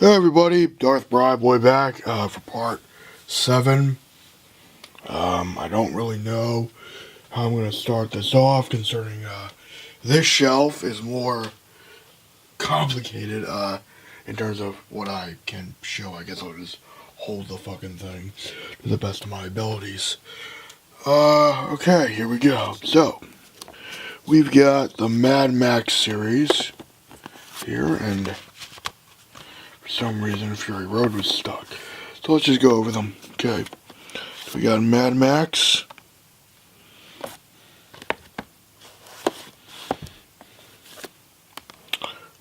Hey everybody, Darthbriboy back for part 7. I don't really know how I'm going to start this off concerning this shelf is more complicated in terms of what I can show. I guess I'll just hold the fucking thing to the best of my abilities. Okay, here we go. So, we've got the Mad Max series here, and for some reason, Fury Road was stuck. So let's just go over them. Okay. So we got Mad Max.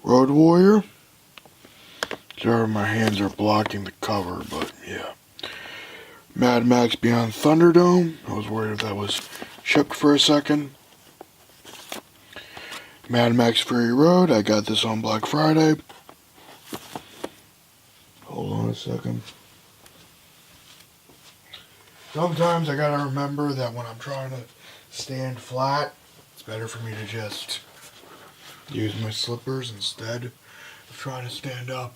Road Warrior. Sorry, my hands are blocking the cover, but yeah. Mad Max Beyond Thunderdome. I was worried if that was shipped for a second. Mad Max Fury Road. I got this on Black Friday. Hold on a second. Sometimes I gotta remember that when I'm trying to stand flat, it's better for me to just use my slippers instead of trying to stand up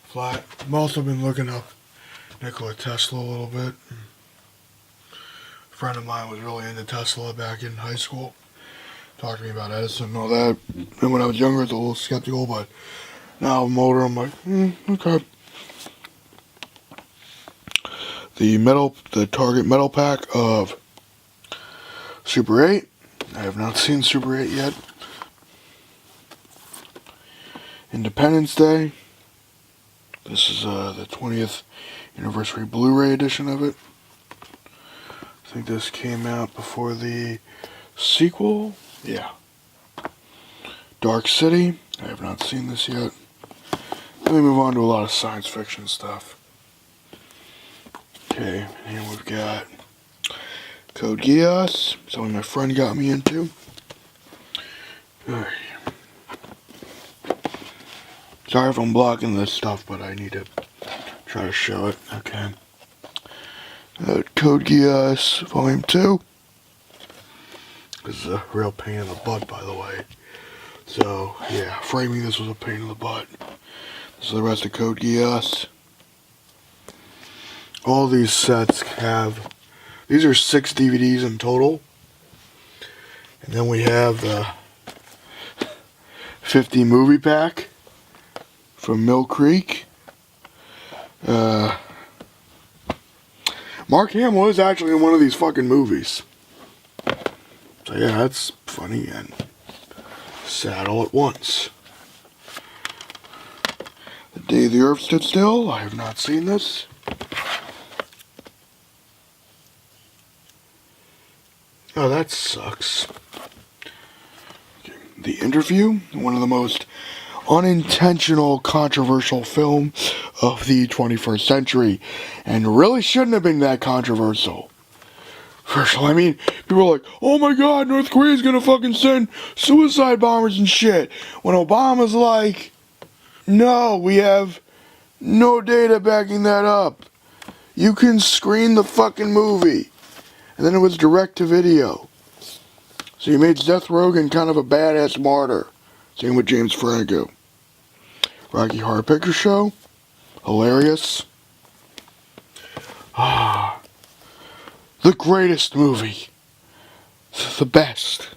flat. I've also been looking up Nikola Tesla a little bit. A friend of mine was really into Tesla back in high school. Talked to me about Edison and all that. And when I was younger, I was a little skeptical, but now I'm older, I'm like, okay. The Target metal pack of Super 8. I have not seen Super 8 yet. Independence Day. This is the 20th anniversary Blu-ray edition of it. I think this came out before the sequel. Yeah. Dark City. I have not seen this yet. Let me move on to a lot of science fiction stuff. Okay, and we've got Code Geass, something my friend got me into. Alright. Sorry if I'm blocking this stuff, but I need to try to show it. Okay. Code Geass Volume 2. This is a real pain in the butt, by the way. So, yeah, framing this was a pain in the butt. This is the rest of Code Geass. All these sets have, these are 6 DVDs in total. And then we have the 50 movie pack from Mill Creek. Mark Hamill is actually in one of these fucking movies. So yeah, that's funny and sad all at once. The Day the Earth Stood Still. I have not seen this. Oh, that sucks. Okay. The Interview, one of the most unintentional, controversial film of the 21st century, and really shouldn't have been that controversial. First of all, I mean, people are like, oh my god, North Korea's gonna fucking send suicide bombers and shit, when Obama's like, no, we have no data backing that up. You can screen the fucking movie. And then it was direct to video. So you made Seth Rogen kind of a badass martyr. Same with James Franco. Rocky Horror Picture Show. Hilarious. Ah. The greatest movie. The best.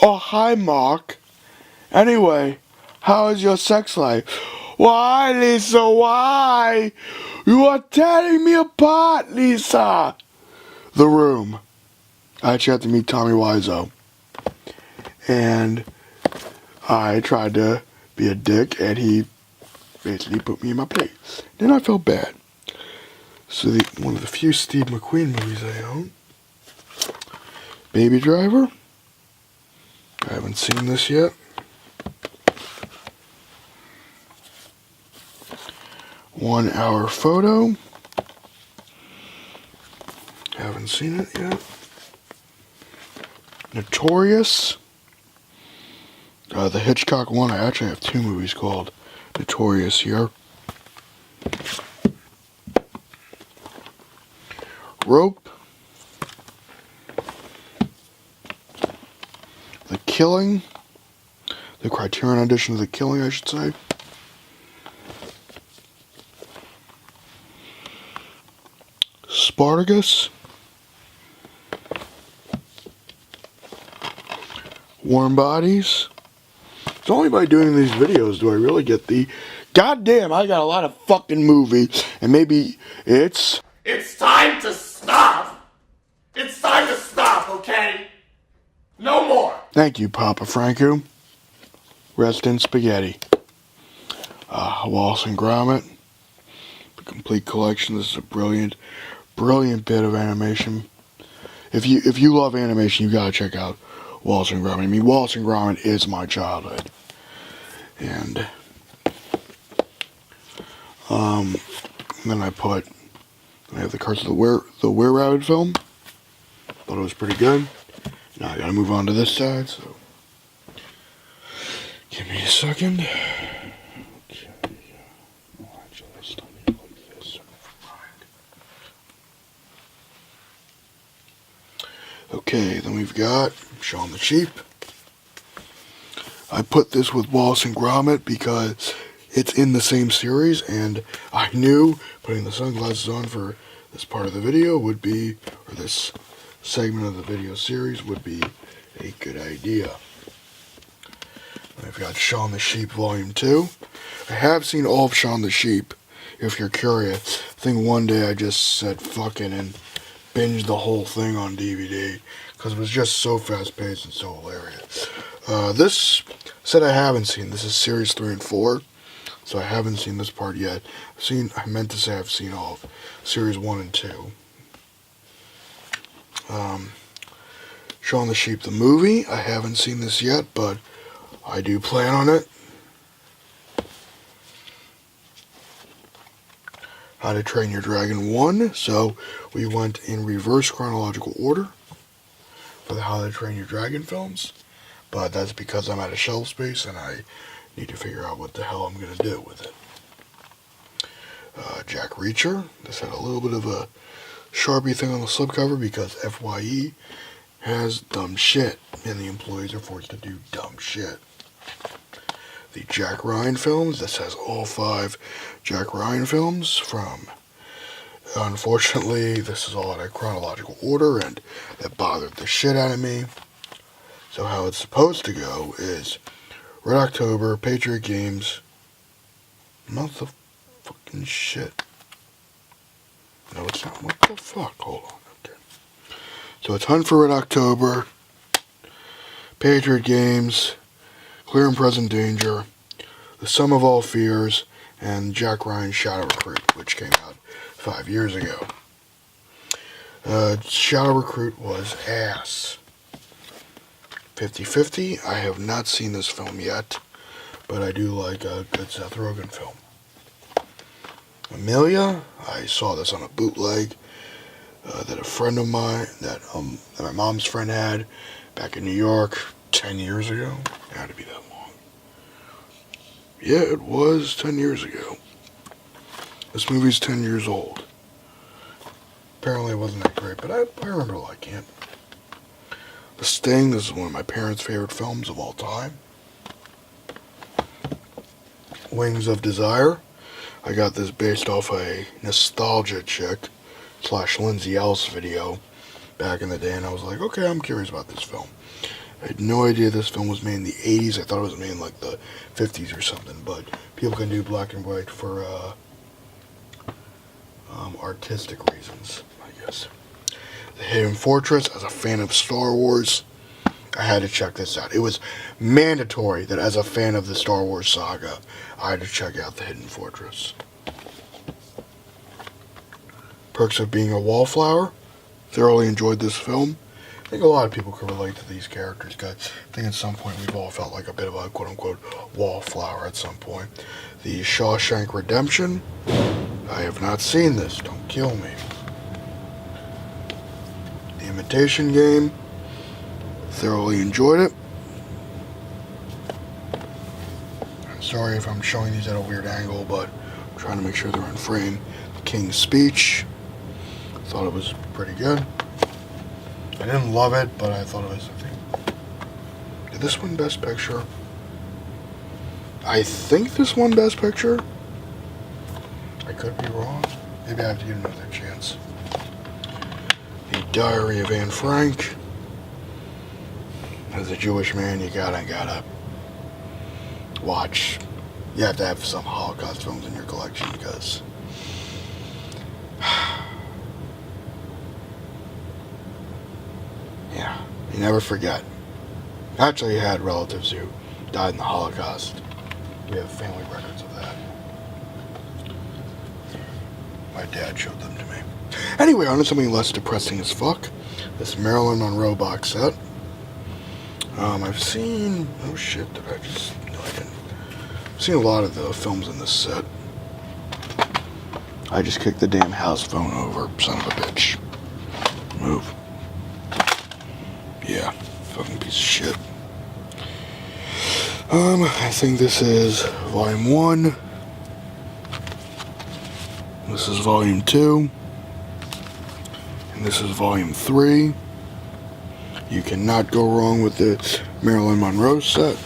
Oh, hi, Mark. Anyway, how is your sex life? Why, Lisa, why? You are tearing me apart, Lisa. The Room. I actually had to meet Tommy Wiseau. And I tried to be a dick, and he basically put me in my place. Then I felt bad. So one of the few Steve McQueen movies I own. Baby Driver. I haven't seen this yet. One Hour Photo. Haven't seen it yet. Notorious. The Hitchcock one. I actually have 2 movies called Notorious here. Rope. The Killing. The Criterion edition of The Killing, I should say. Spartacus, Warm Bodies. It's only by doing these videos do I really get the goddamn, I got a lot of fucking movie, and maybe it's time to stop! It's time to stop, okay? No more! Thank you, Papa Franco. Rest in spaghetti. Wallace and Gromit. The complete collection. This is a brilliant bit of animation. If you love animation, you gotta check out Wallace and Gromit. I mean, Wallace and Gromit is my childhood. And then I have the Curse of the Were-Rabbit film. Thought it was pretty good. Now I gotta move on to this side, so give me a second. Okay. Actually, I still need like this. Okay, then we've got Shaun the Sheep. I put this with Wallace and Gromit because it's in the same series, and I knew putting the sunglasses on for this part of the video would be, or this segment of the video series would be a good idea. I've got Shaun the Sheep Volume 2. I have seen all of Shaun the Sheep, if you're curious. I think one day I just said fucking and binged the whole thing on DVD, because it was just so fast-paced and so hilarious. This set I haven't seen. This is Series 3 and 4, so I haven't seen this part yet. I meant to say I've seen all of Series 1 and 2. Shaun the Sheep the movie. I haven't seen this yet, but I do plan on it. How to Train Your Dragon 1. So we went in reverse chronological order for the How to Train Your Dragon films. But that's because I'm out of shelf space and I need to figure out what the hell I'm going to do with it. Jack Reacher. This had a little bit of a Sharpie thing on the slipcover because FYE has dumb shit, and the employees are forced to do dumb shit. The Jack Ryan films. This has all 5 Jack Ryan films from. Unfortunately, this is all in a chronological order, and that bothered the shit out of me. So how it's supposed to go is Red October, Patriot Games, month of fucking shit. No, it's not. What the fuck? Hold on. Okay. So it's Hunt for Red October, Patriot Games, Clear and Present Danger, The Sum of All Fears, and Jack Ryan's Shadow Recruit, which came out 5 years ago. Shadow Recruit was ass. 50-50. I have not seen this film yet, but I do like a good Seth Rogen film. Amelia, I saw this on a bootleg that a friend of mine, that my mom's friend had back in New York 10 years ago. It had to be that long. Yeah, it was 10 years ago. This movie's 10 years old. Apparently it wasn't that great, but I remember liking it. The Sting, this is one of my parents' favorite films of all time. Wings of Desire. I got this based off a nostalgia chick / Lindsay Ellis video back in the day, and I was like, okay, I'm curious about this film. I had no idea this film was made in the 80s. I thought it was made in like the 50s or something, but people can do black and white for artistic reasons, I guess. The Hidden Fortress. As a fan of Star Wars, I had to check this out. It was mandatory that as a fan of the Star Wars saga, I had to check out The Hidden Fortress. Perks of Being a Wallflower. Thoroughly enjoyed this film. I think a lot of people can relate to these characters, guys. I think at some point we've all felt like a bit of a quote-unquote wallflower at some point. The Shawshank Redemption. I have not seen this. Don't kill me. The Imitation Game. Thoroughly enjoyed it. I'm sorry if I'm showing these at a weird angle, but I'm trying to make sure they're in frame. The King's Speech. Thought it was pretty good. I didn't love it, but I thought it was, did this win Best Picture? I think this won Best Picture. I could be wrong. Maybe I have to get another chance. Diary of Anne Frank. As a Jewish man, you gotta watch. You have to have some Holocaust films in your collection because yeah, you never forget. Actually, I had relatives who died in the Holocaust. We have family records of that. My dad showed them to me. Anyway, on to something less depressing as fuck. This Marilyn Monroe box set. I've seen... Oh shit, did I just... No, I didn't. I've seen a lot of the films in this set. I just kicked the damn house phone over, son of a bitch. Move. Yeah, fucking piece of shit. I think this is Volume 1. This is Volume 2. And this is Volume 3. You cannot go wrong with the Marilyn Monroe set.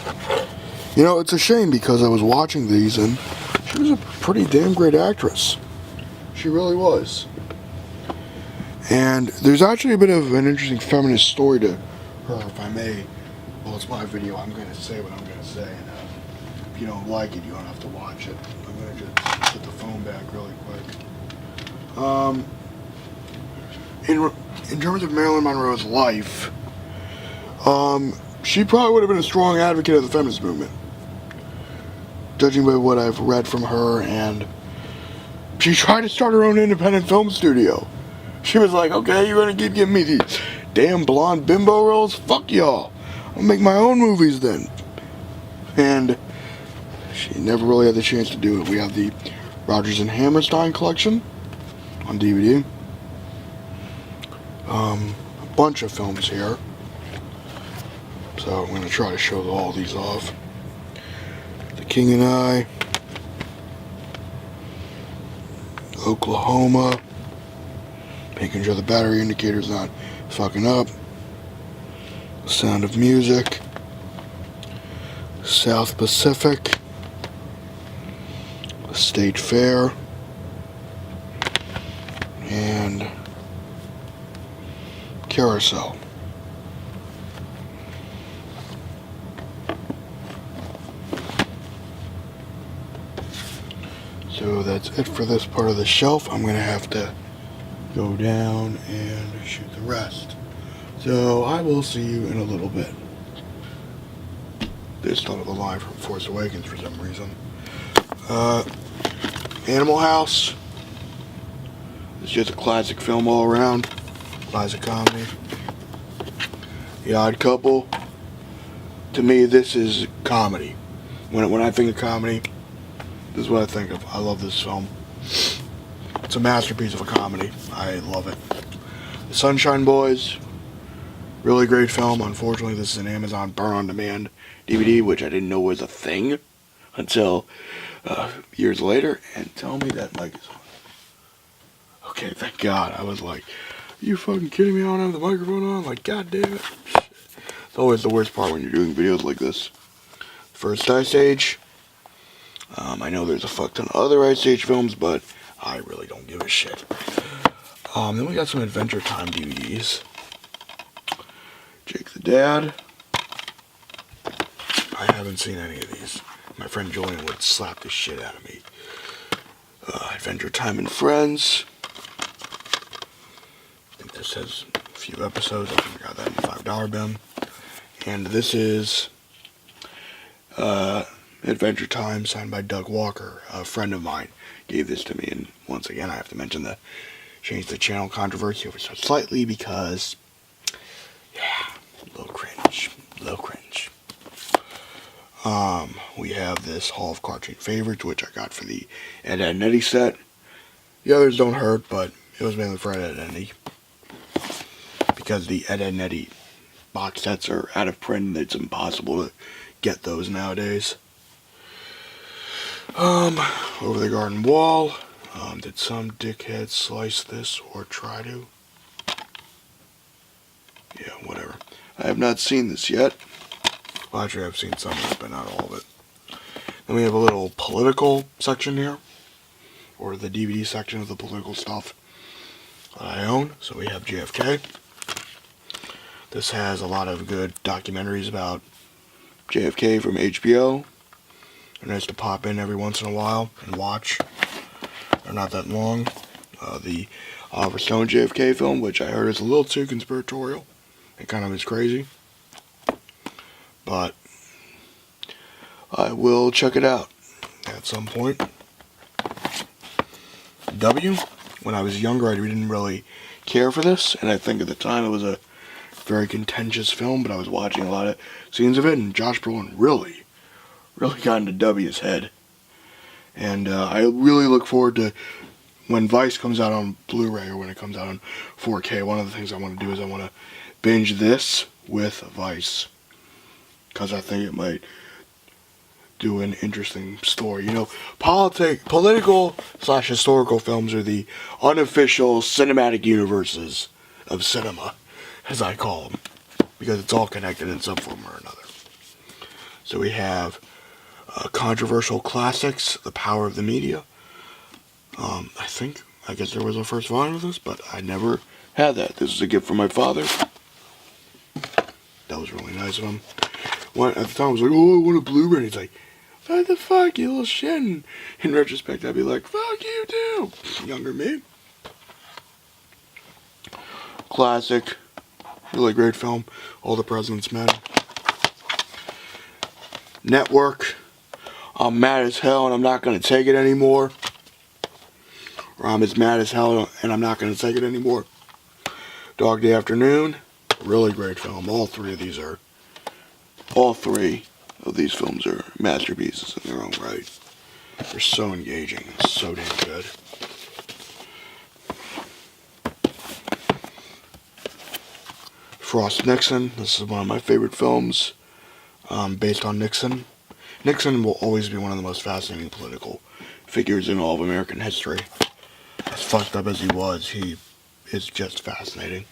You know, it's a shame because I was watching these and she was a pretty damn great actress. She really was. And there's actually a bit of an interesting feminist story to her, if I may. Well, it's my video. I'm going to say what I'm going to say. And if you don't like it, you don't have to watch it. I'm going to just put the phone back really quick. In terms of Marilyn Monroe's life, she probably would have been a strong advocate of the feminist movement, judging by what I've read from her. And she tried to start her own independent film studio. She was like, okay, you're gonna keep giving me these damn blonde bimbo roles? Fuck y'all. I'll make my own movies then. And she never really had the chance to do it. We have the Rodgers and Hammerstein collection on DVD. A bunch of films here. So I'm going to try to show all these off. The King and I. Oklahoma. Making sure the battery indicator's not fucking up. The Sound of Music. South Pacific. The State Fair. And Carousel. So that's it for this part of the shelf. I'm going to have to go down and shoot the rest. So I will see you in a little bit. This thought of the line from Force Awakens for some reason. Animal House. It's just a classic film all around. Classic comedy. The Odd Couple. To me, this is comedy. When I think of comedy, this is what I think of. I love this film. It's a masterpiece of a comedy. I love it. The Sunshine Boys. Really great film. Unfortunately, this is an Amazon burn-on-demand DVD, which I didn't know was a thing until years later. And tell me that mic is on. Okay, thank God. I was like, are you fucking kidding me? I don't have the microphone on? Like, God damn it. It's always the worst part when you're doing videos like this. First Ice Age. I know there's a fuck ton of other Ice Age films, but I really don't give a shit. Then we got some Adventure Time DVDs. Jake the Dad. I haven't seen any of these. My friend Julian would slap the shit out of me. Adventure Time and Friends. I think this has a few episodes. I think I got that in the $5 bin. And this is Adventure Time, signed by Doug Walker. A friend of mine gave this to me, and once again I have to mention the change the channel controversy over so slightly because, yeah, a little cringe. We have this Hall of Cartoon Favorites, which I got for the Ed, Edd n Eddy set. The others don't hurt, but it was mainly for Ed, Edd n Eddy. Because the Ed, Edd n Eddy box sets are out of print, and it's impossible to get those nowadays. Over the Garden Wall. Did some dickhead slice this or try to? Yeah, whatever. I have not seen this yet. Well, actually, I've seen some of it, but not all of it. Then we have a little political section here, or the DVD section of the political stuff. that I own. So we have JFK. This has a lot of good documentaries about JFK from HBO. They're nice to pop in every once in a while and watch. They're not that long. The Oliver Stone JFK film, which I heard is a little too conspiratorial. It kind of is crazy. But I will check it out at some point. W, when I was younger, I didn't really care for this, and I think at the time it was a very contentious film, but I was watching a lot of scenes of it, and Josh Brolin really got into W's head. And I really look forward to when Vice comes out on Blu-ray, or when it comes out on 4K. One of the things I want to do is I want to binge this with Vice, because I think it might do an interesting story. You know, political/historical films are the unofficial cinematic universes of cinema, as I call them, because it's all connected in some form or another. So we have controversial classics, The Power of the Media. I guess there was a first volume of this, but I never had that. This is a gift from my father. That was really nice of him. At the time I was like, oh, I want a Blu-ray. And he's like, what the fuck, you little shit. And in retrospect, I'd be like, fuck you too. Younger me. Classic. Really great film. All the President's Men. Network. I'm mad as hell and I'm not going to take it anymore. Or I'm as mad as hell and I'm not going to take it anymore. Dog Day Afternoon. Really great film. All three of these films are masterpieces in their own right. They're so engaging. So damn good. Frost Nixon. This is one of my favorite films. Based on Nixon. Nixon will always be one of the most fascinating political figures in all of American history. As fucked up as he was, he is just fascinating.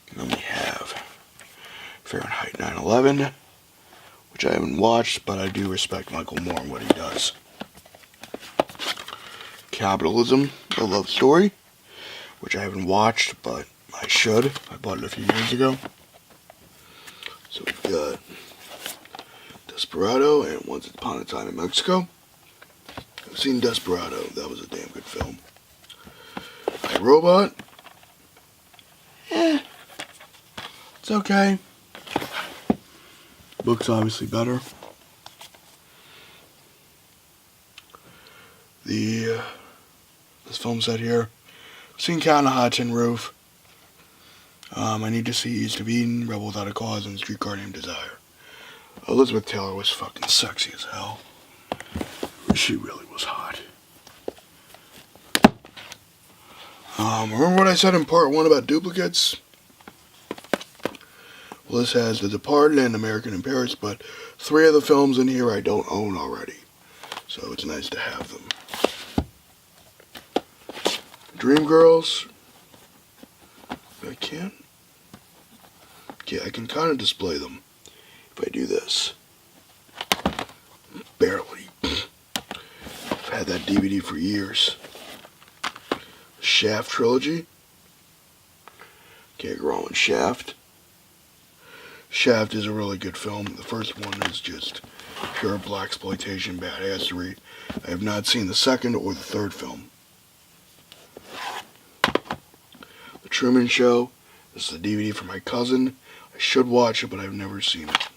And then we have Fahrenheit 9/11, which I haven't watched, but I do respect Michael Moore and what he does. Capitalism, a love story, which I haven't watched, but I should. I bought it a few years ago. So we've got Desperado and Once Upon a Time in Mexico. I've seen Desperado. That was a damn good film. I, Robot. It's okay. Book's obviously better. This film set here. I've seen Cat on a Hot Tin Roof. I need to see East of Eden, Rebel Without a Cause, and Streetcar Named Desire. Elizabeth Taylor was fucking sexy as hell. She really was hot. Remember what I said in part 1 about duplicates? Well, this has The Departed and American in Paris, but 3 of the films in here I don't own already. So it's nice to have them. Dreamgirls. I can't. Yeah, I can kind of display them if I do this. Barely. I've had that DVD for years. Shaft trilogy. Can't go wrong with Shaft. Shaft is a really good film. The first one is just pure blaxploitation badassery. I have not seen the second or the third film. The Truman Show. This is a DVD for my cousin. I should watch it, but I've never seen it.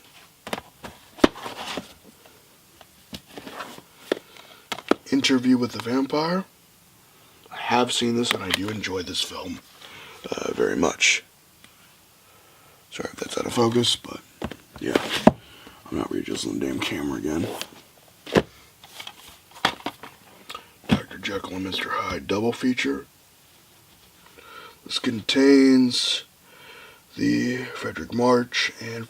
Interview with the Vampire. I have seen this and I do enjoy this film very much. Sorry if that's out of focus, but yeah. I'm not readjusting the damn camera again. Dr. Jekyll and Mr. Hyde double feature. This contains the Frederick March and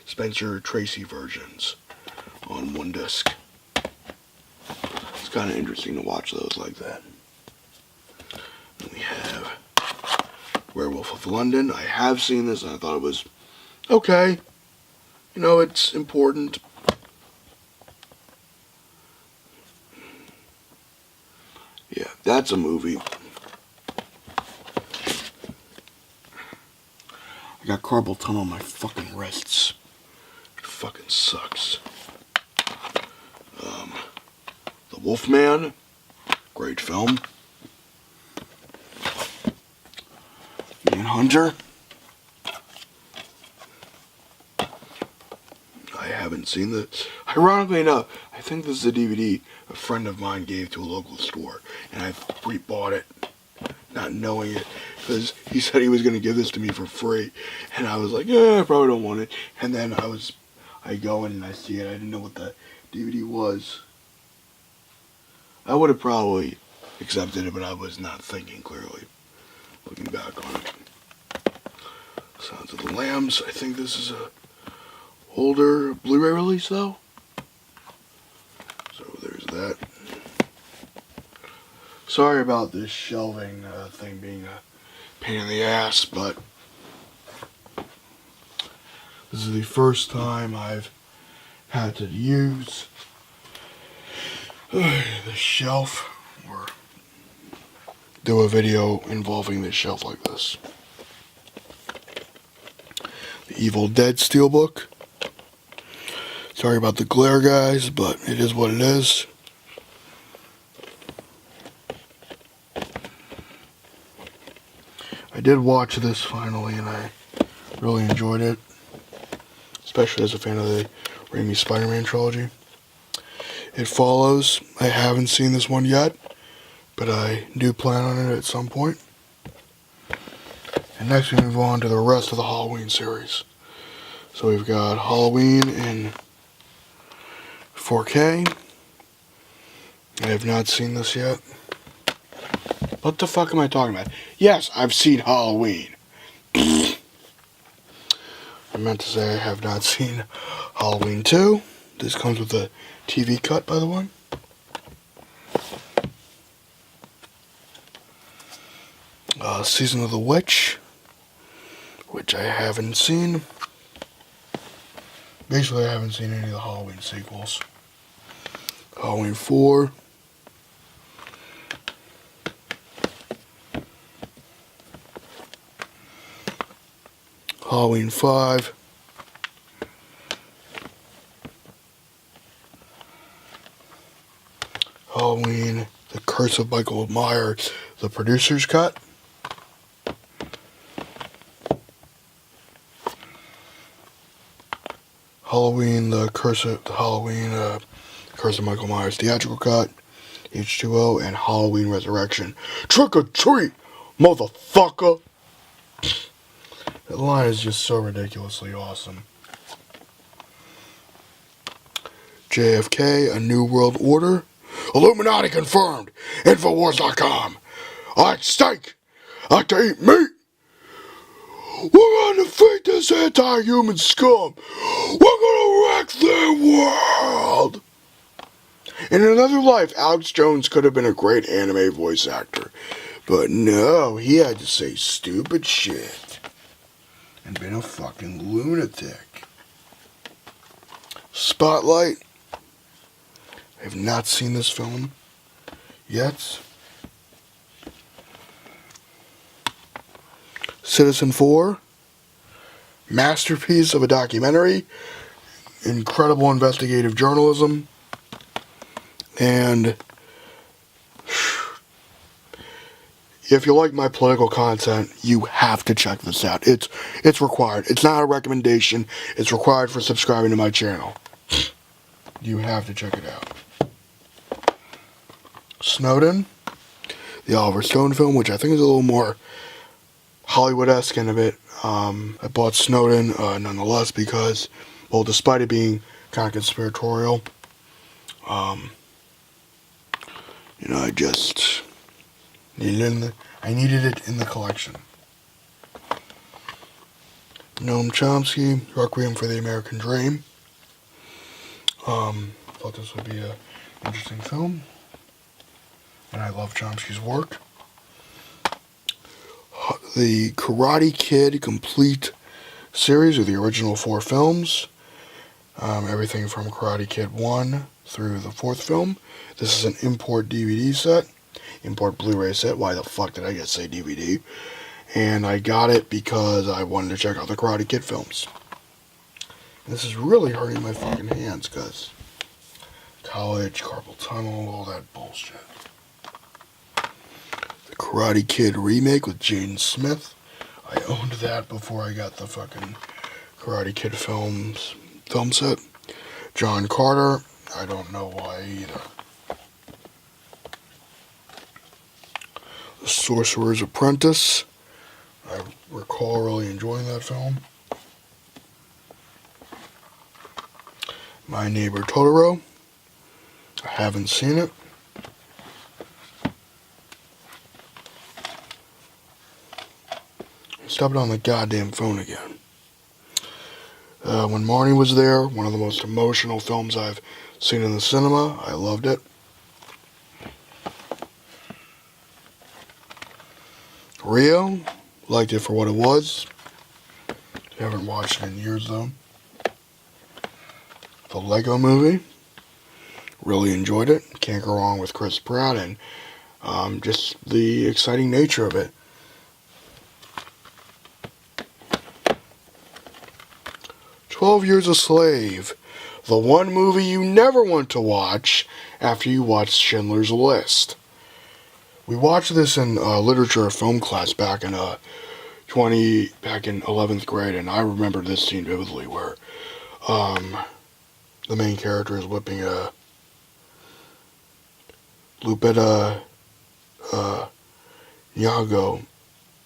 Spencer Tracy versions on one disc. It's kind of interesting to watch those like that. And we have Werewolf of London. I have seen this and I thought it was okay. You know, it's important. Yeah, that's a movie. I got carpal tunnel on my fucking wrists. It fucking sucks. The Wolfman, great film. Manhunter. I haven't seen this. Ironically enough, I think this is a DVD a friend of mine gave to a local store, and I re-bought it, not knowing it, because he said he was going to give this to me for free, and I was like, yeah, I probably don't want it. And then I go in and I see it. I didn't know what the DVD was. I would have probably accepted it, but I was not thinking clearly, looking back on it. Sounds of the Lambs. I think this is a older Blu-ray release, though. So there's that. Sorry about this shelving thing being a pain in the ass, but this is the first time I've had to use the shelf or do a video involving this shelf like this. The Evil Dead Steelbook. Sorry about the glare, guys, but it is what it is. I did watch this finally, and I really enjoyed it, especially as a fan of the Raimi Spider-Man trilogy. It Follows. I haven't seen this one yet, but I do plan on it at some point. And next we move on to the rest of the Halloween series. So we've got Halloween in 4K. I have not seen this yet. What the fuck am I talking about? Yes, I've seen Halloween. I meant to say I have not seen Halloween 2. This comes with a TV cut, by the way. Season of the Witch, which I haven't seen. Basically, I haven't seen any of the Halloween sequels. Halloween 4. Halloween 5. Halloween, The Curse of Michael Myers, the producer's cut. Halloween, Curse of Michael Myers theatrical cut, H2O, and Halloween Resurrection. Trick or treat, motherfucker! That line is just so ridiculously awesome. JFK, A New World Order. Illuminati confirmed. Infowars.com. I like steak. I like to eat meat. We're gonna defeat this anti-human scum. We're gonna wreck their world. In another life, Alex Jones could have been a great anime voice actor. But no, he had to say stupid shit. And been a fucking lunatic. Spotlight. I have not seen this film yet. Citizen 4. Masterpiece of a documentary. Incredible investigative journalism. And if you like my political content, you have to check this out. It's required. It's not a recommendation. It's required for subscribing to my channel. You have to check it out. Snowden, the Oliver Stone film, which I think is a little more Hollywood-esque and a bit. I bought Snowden nonetheless because, well, despite it being kind of conspiratorial, you know, I just needed it in the collection. Noam Chomsky, Requiem for the American Dream. Thought this would be an interesting film. And I love Chomsky's work. The Karate Kid complete series of the original 4 films. Everything from Karate Kid 1 through the 4th film. This is an import DVD set. Import Blu-ray set. Why the fuck did I just say DVD? And I got it because I wanted to check out the Karate Kid films. And this is really hurting my fucking hands, because college, carpal tunnel, all that bullshit. The Karate Kid remake with Jaden Smith. I owned that before I got the fucking Karate Kid film set. John Carter. I don't know why either. The Sorcerer's Apprentice. I recall really enjoying that film. My Neighbor Totoro. I haven't seen it. Stop it on the goddamn phone again. When Marnie Was There, one of the most emotional films I've seen in the cinema. I loved it. Rio, liked it for what it was. Haven't watched it in years though. The Lego Movie, really enjoyed it. Can't go wrong with Chris Pratt and just the exciting nature of it. 12 Years a Slave, the one movie you never want to watch after you watch Schindler's List. We watched this in literature film class back in 11th grade, and I remember this scene vividly where the main character is whipping Lupita Nyong'o.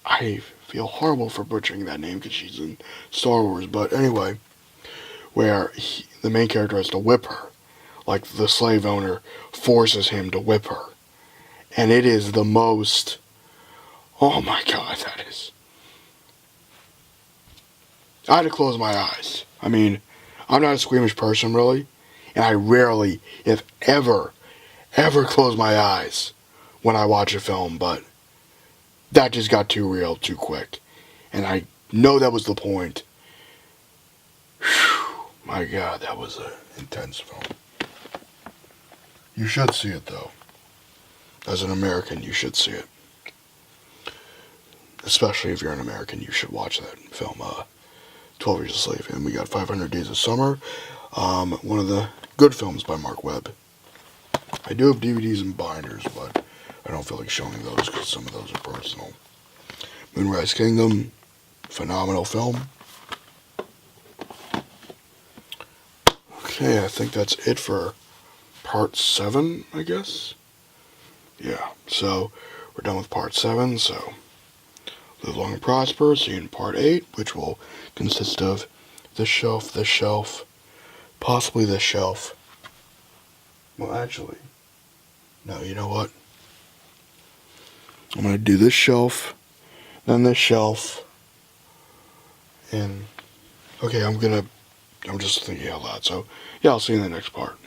I feel horrible for butchering that name because she's in Star Wars, but anyway, where the main character has to whip her, like the slave owner forces him to whip her, and it is the most, oh my god, that is, I had to close my eyes. I mean, I'm not a squeamish person really, and I rarely, if ever close my eyes when I watch a film, but that just got too real too quick, and I know that was the point. Whew, my god, that was an intense film. You should see it though. As an American, you should see it. Especially if you're an American, you should watch that film, 12 Years a Slave. And we got 500 Days of Summer, one of the good films by Mark Webb. I do have DVDs and binders, but I don't feel like showing those because some of those are personal. Moonrise Kingdom, phenomenal film. Okay, I think that's it for part 7, I guess. Yeah, so we're done with part 7, so live long and prosper. See you in part 8, which will consist of this shelf, possibly this shelf. Well, actually, no, you know what? I'm going to do this shelf, then this shelf, and, okay, I'm just thinking out loud, so, yeah, I'll see you in the next part.